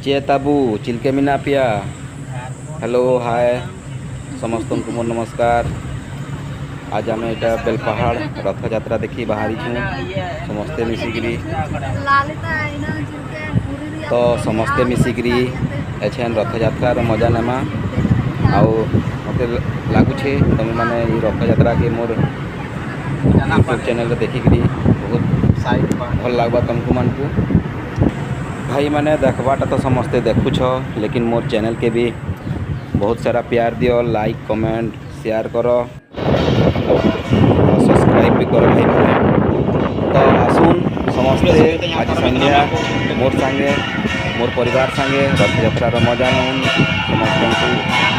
चेताबू चिल्के मीना पिया hello hi समस्त को मोर नमस्कार। आज आम यहाँ बेलपहाड़ रथ यात्रा देखी बाहरी छूँ समस्ते मिसिकी तो समस्ते मिसिकी एछेन रथ यात्रार मजा नेमा आउ मत लगुचे तुम मैंने रथ यात्रा के मोर यूट्यूब चैनल देखिक बहुत भल लगवा तुमको मन को भाई मैंने देखवाटा तो समस्ते देखुछ लेकिन मोर चैनल के भी बहुत सारा प्यार दियो लाइक कमेंट शेयर करो सब्सक्राइब भी करो भाई मैंने तो आसुन समस्ते आज संध्या मोर सांगे मोर परिवार सांगे रथ यात्रार मजा नौन समस्त को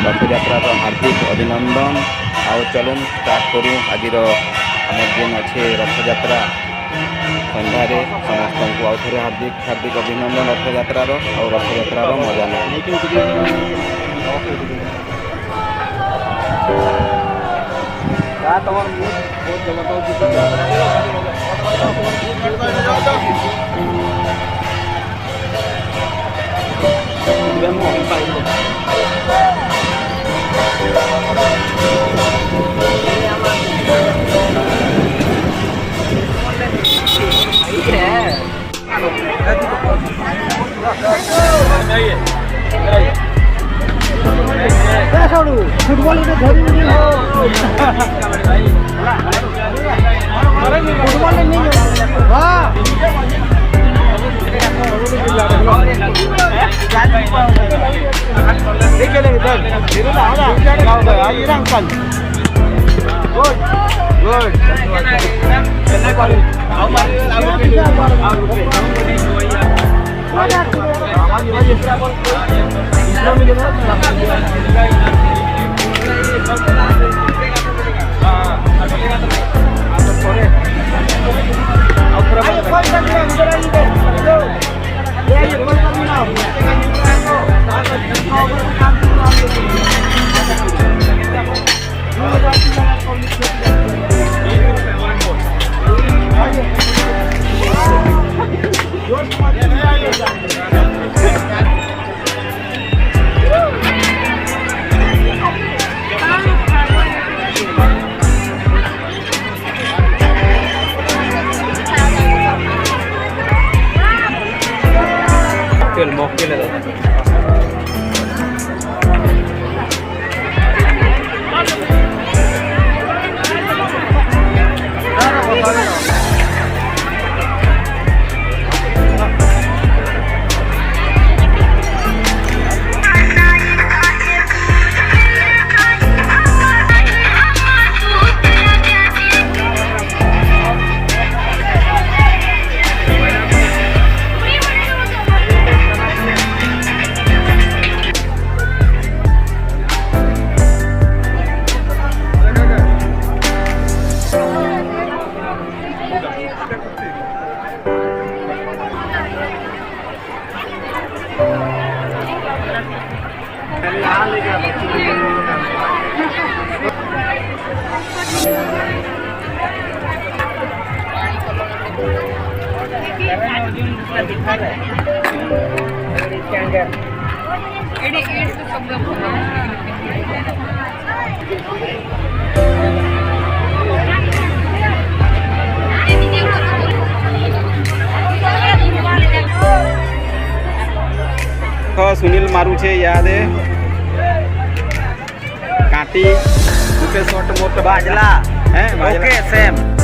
रथ यात्रार हार्दिक अभिनंदन आओ चलून स्टार्ट करूँ आज आम दिन अच्छे रथ यात्रा संध्यारे समस्त को आउ थे हार्दिक हार्दिक अभिनंदन रथ यात्रार और रथ यात्रार मजा फुटबॉल सुनील मारुछे याद है काटी शॉट मोट बाजला है ओके सेम